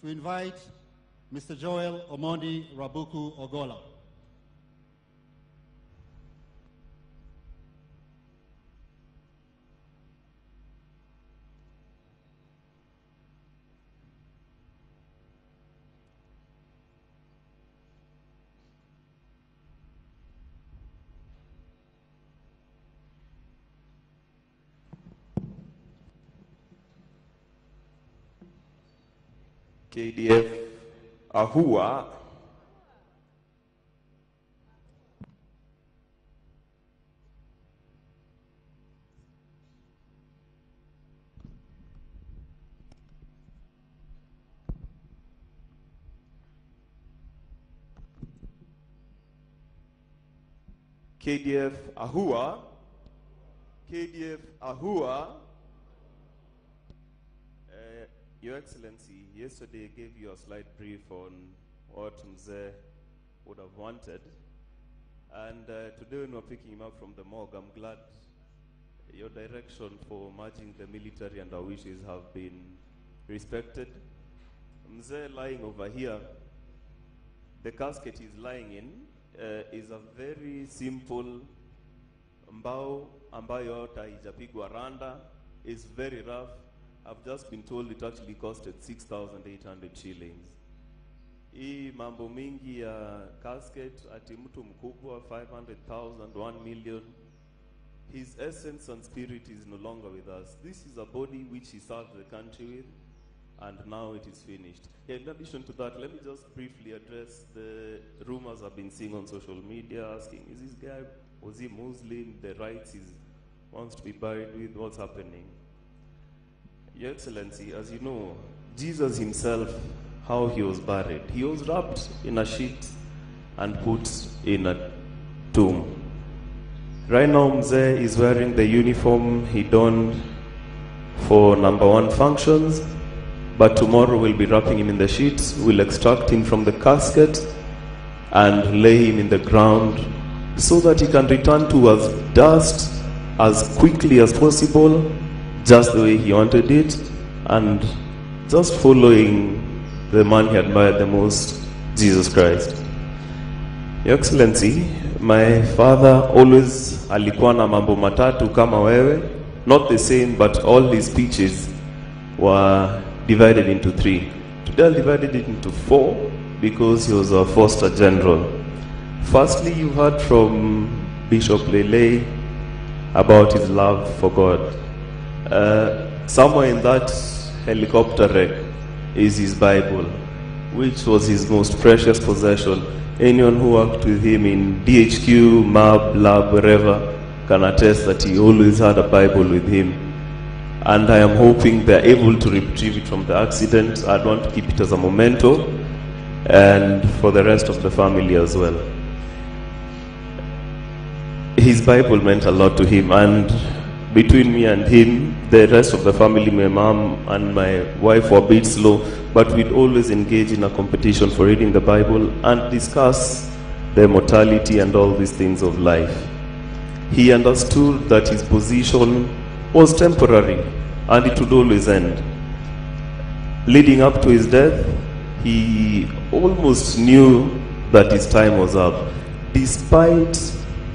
to invite Mr. Joel Omondi Rabuku Ogolla. CDF Ahua. KDF Ahua. KDF Ahua. Your Excellency, yesterday I gave you a slight brief on what Mzee would have wanted. And today when we're picking him up from the morgue, I'm glad your direction for merging the military and our wishes have been respected. Mzee lying over here, the casket he's lying in is a very simple mbao ambayo hata haijapigwa randa. It's very rough. I've just been told it actually costed 6,800 shillings. Hii mambo mingi ya casket ati mtu mkubwa 500,000, 1 million. His essence and spirit is no longer with us. This is a body which he served the country with, and now it is finished. In addition to that, let me just briefly address the rumors I've been seeing on social media asking, is this guy, was he Muslim? The rights he wants to be buried with, what's happening? Your Excellency, as you know, Jesus himself, how he was buried. He was wrapped in a sheet and put in a tomb. Right now, Mzee is wearing the uniform he donned for #1 functions, but tomorrow we'll be wrapping him in the sheets. We'll extract him from the casket and lay him in the ground so that he can return to us dust as quickly as possible, just the way he wanted it, and just following the man he admired the most, Jesus Christ. Your Excellency, my father always alikuwa na mambo matatu kama wewe, not the same, but all his speeches were divided into 3. Today I divided it into 4 because he was a foster general. Firstly, you heard from Bishop Lele about his love for God. Somewhere in that helicopter wreck is his Bible, which was his most precious possession. Anyone who worked with him in DHQ, MAB, lab, wherever, can attest that he always had a Bible with him. And I am hoping they're able to retrieve it from the accident. I'd want to keep it as a memento, and for the rest of the family as well. His Bible meant a lot to him, and between me and him, the rest of the family, my mom and my wife, were a bit slow, but we'd always engage in a competition for reading the Bible and discuss the mortality and all these things of life. He understood that his position was temporary and it would always end. Leading up to his death, he almost knew that his time was up, despite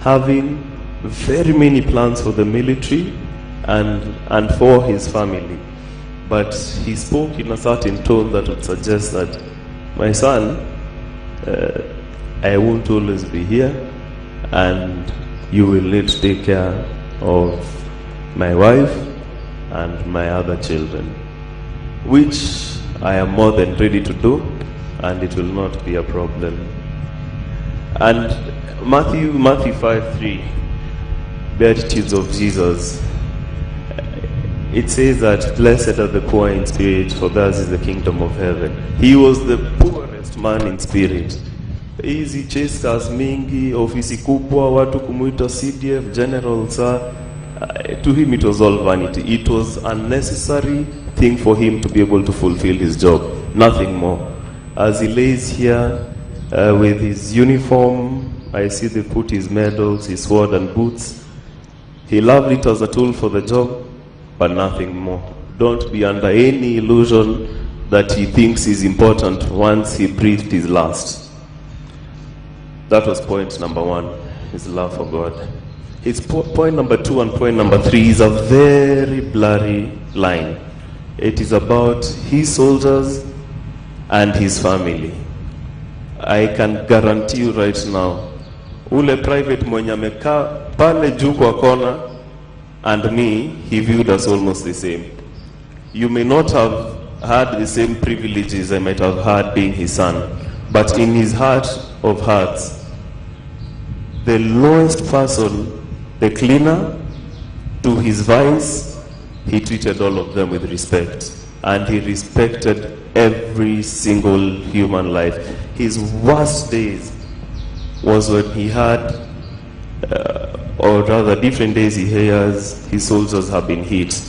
having very many plans for the military and for his family. But he spoke in a certain tone that would suggest that, my son, I won't always be here, and you will need to take care of my wife and my other children, which I am more than ready to do, and it will not be a problem. And Matthew 5:3, Beatitudes of Jesus, it says that blessed are the poor in spirit, for theirs is the kingdom of heaven. He was the poorest man in spirit. Hizi chasers mingi, ofisi kubwa, watu kumuita CDF general, sir, to him it was all vanity. It was a necessary thing for him to be able to fulfill his job, nothing more. As he lays here with his uniform, I see they put his medals, his sword and boots. He loved it as a tool for the job, but nothing more. Don't be under any illusion that he thinks is important once he breathed his last. That was point number 1, his love for God. His point number 2 and point number 3 is a very blurry line. It is about his soldiers and his family. I can guarantee you right now, ule private mwenye amekaa pale juu kwa kona and me, he viewed us almost the same. You may not have had the same privileges I might have had being his son, but in his heart of hearts, the lowest person, the cleaner, to his vice, he treated all of them with respect. And he respected every single human life. His worst days was when he had, or rather different days he hears his soldiers have been hit.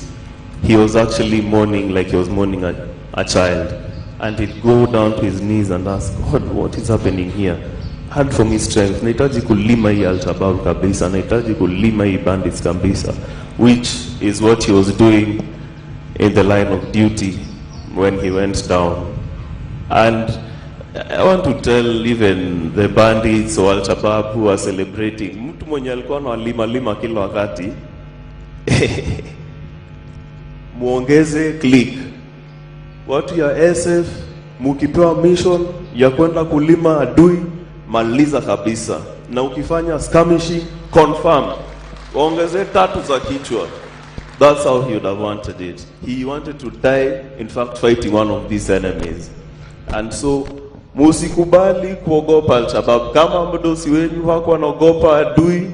He was actually mourning like he was mourning a child. And he'd go down to his knees and ask, God, what is happening here? Hand for me strength. Nahitaji kulima hii Al-Shabaab kabisa. Nahitaji kulima hii bandits kabisa. Which is what he was doing in the line of duty when he went down. And I want to tell even the bandits or Al-Shabaab who are celebrating, mtu mwenye alikuwa analima kila wakati, muongeze click. Watu ya SF, mukipewa mission ya kwenda kulima adui, maliza kabisa. Na ukifanya skirmishing, confirm. Ongeze 3 za kichwa. That's how he would have wanted it. He wanted to die, in fact, fighting one of these enemies. And so, musikubali kuogopa Al-Shabaab. Kama mdosi wenu wako wanaogopa adui,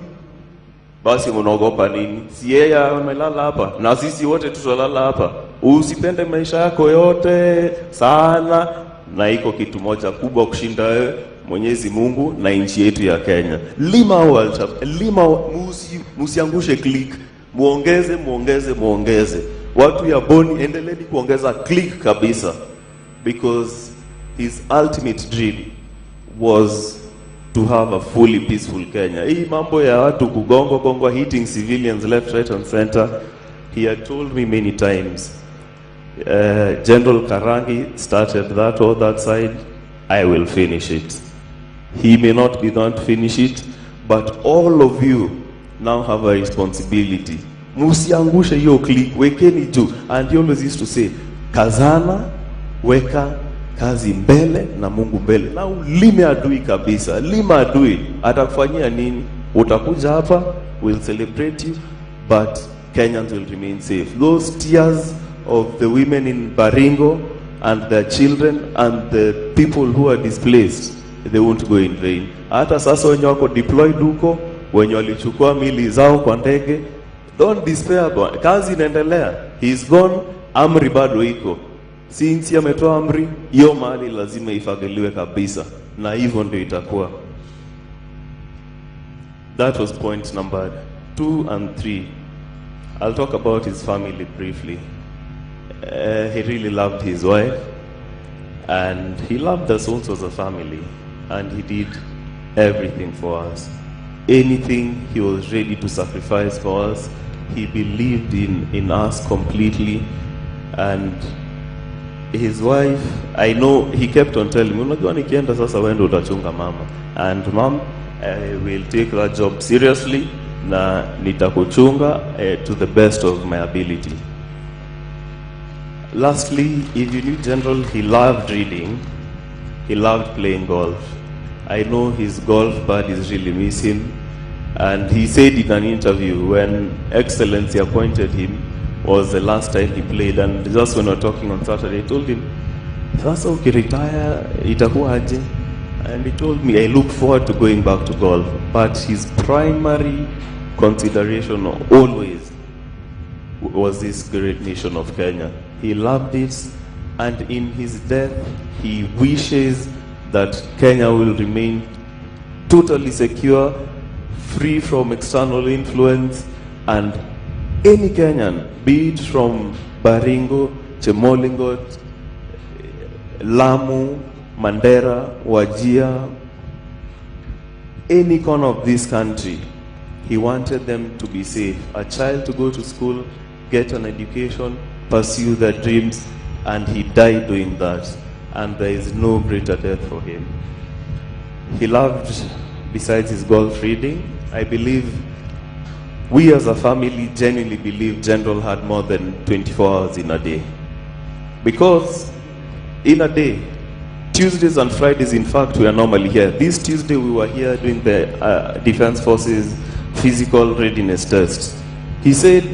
basi mnaogopa nini? Si yeye amelala hapa, na sisi wote tutalala hapa. Usipende maisha yako yote sana, na iko kitu moja kubwa kushinda wewe, Mwenyezi Mungu na nchi yetu ya Kenya. Lima Al-Shabaab, lima, musiangushe click. Muongeze. Watu ya Boni, endeleeni kuongeza click kabisa. Because his ultimate dream was to have a fully peaceful Kenya. Hii mambo ya watu kugongwa, hitting civilians left, right and center, he had told me many times, General Karangi started that or that side, I will finish it. He may not be the one to finish it, but all of you now have a responsibility. Musiangushe hiyo click, wekeni juu. And he always used to say, kazana, weka kazi mbele na Mungu mbele. Na ulime adui kabisa. Lima adui. Atakufanyia nini? Utakuja hapa, we'll celebrate you, but Kenyans will remain safe. Those tears of the women in Baringo and their children and the people who are displaced, they won't go in vain. Hata sasa wenye wako deployed huko, wenye walichukua mili zao kwa ndege, don't despair, kazi inaendelea. He's gone, amri bado iko. Since ametoa amri, hiyo mahali lazima ifagiliwe kabisa. Na hivyo ndio itakuwa. That was point number 2 and 3. I'll talk about his family briefly. He really loved his wife, and he loved us also as a family, and he did everything for us. Anything he was ready to sacrifice for us. He believed in us completely. And his wife, I know, he kept on telling me, unajua nikienda sasa wendo utachunga mama. And mom, I will take that job seriously, na nitakuchunga to the best of my ability. Lastly, if you knew General, he loved reading. He loved playing golf. I know his golf buddies really miss him. And he said in an interview when Excellency appointed him, was the last time he played. And just when we were talking on Saturday, I told him, sasa ukiretire, itakuwa aje? And he told me, I look forward to going back to golf. But his primary consideration always was this great nation of Kenya. He loved it, and in his death, he wishes that Kenya will remain totally secure, free from external influence, and any Kenyan, be it from Baringo, Chemolingot, Lamu, Mandera, Wajir, any corner of this country, he wanted them to be safe. A child to go to school, get an education, pursue their dreams, and he died doing that, and there is no greater death for him. He loved, besides his golf reading, I believe, we as a family genuinely believe General had more than 24 hours in a day. Because in a day, Tuesdays and Fridays, in fact, we are normally here. This Tuesday we were here doing the Defense Forces physical readiness test. He said,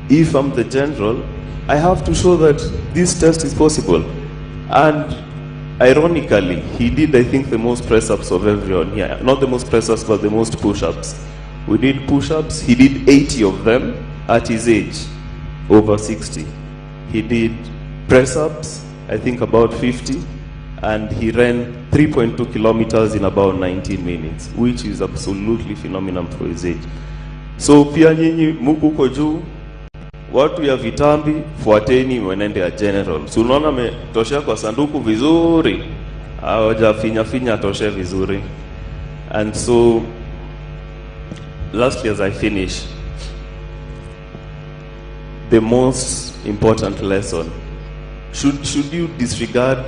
if I'm the general, I have to show that this test is possible. And ironically, he did, I think, the most press-ups of everyone here. Not the most press-ups, but the most push-ups. We did push-ups. He did 80 of them at his age, over 60. He did press-ups, I think about 50, and he ran 3.2 kilometers in about 19 minutes, which is absolutely phenomenal for his age. So pia nyinyi muko huko juu, watu ya vitambi, fuateni mwenende ya general. So unaona metosha kwa sanduku vizuri, hawaja finya toshe vizuri. And so lastly, as I finish, the most important lesson, should you disregard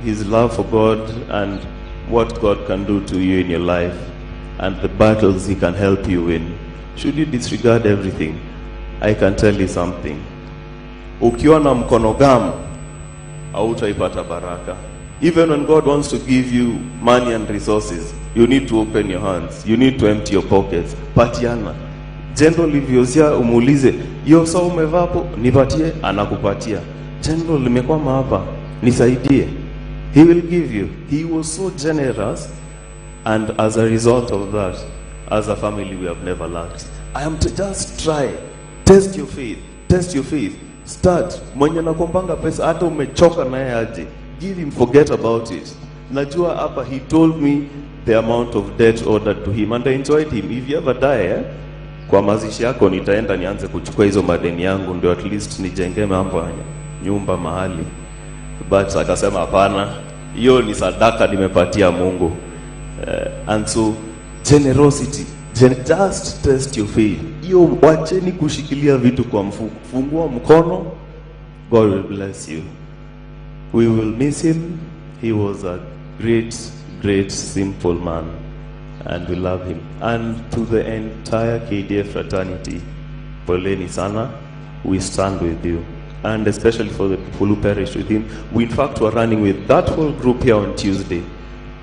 his love for God and what God can do to you in your life and the battles he can help you win, should you disregard everything, I can tell you something. Ukiwa na mkono gamu, hautaipata baraka. Even when God wants to give you money and resources, you need to open your hands. You need to empty your pockets. Patiana. General livyozia umuulize, yo saa umevapo, nipatie, anakupatia. General limekwama hapa, nisaidie. He will give you. He was so generous, and as a result of that, as a family, we have never lacked. I am to just try. Test your faith. Test your faith. Start. Mwenye nakumbanga pesa, hata umechoka naye aje. Give him, forget about it. Najua hapa, he told me the amount of debt ordered to him, and I enjoyed him. If you ever die, kwa mazishi yako nitaenda nianze kuchukua hizo madeni yangu, ndio at least nijenge mambo ya nyumba mahali. But akasema hapana, hiyo ni sadaka nimepatia Mungu. And so generosity, just test your faith. Hiyo wacheni kushikilia vitu kwa mfuko. Fungua mkono, God will bless you. We will miss him. He was a great simple man, and we love him. And to the entire KDF fraternity, poleni sana, we stand with you. And especially for the people who perished with him. We in fact were running with that whole group here on Tuesday.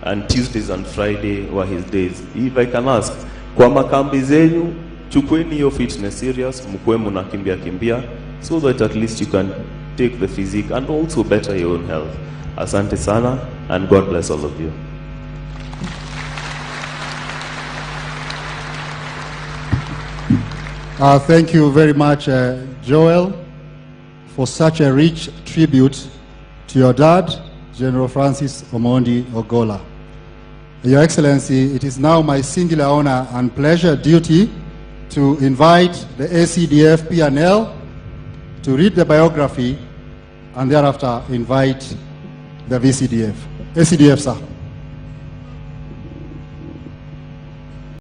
And Tuesdays and Friday were his days. If I can ask, kwa makambi zenyu, chukweni your fitness serious, mkwe kimbia, so that at least you can take the physique and also better your own health. Asante sana, and God bless all of you. Thank you very much, Joel, for such a rich tribute to your dad, General Francis Ogolla. Your Excellency, it is now my singular honor and pleasure duty to invite the ACDF P&L to read the biography and thereafter invite the VCDF. ACDF, sir.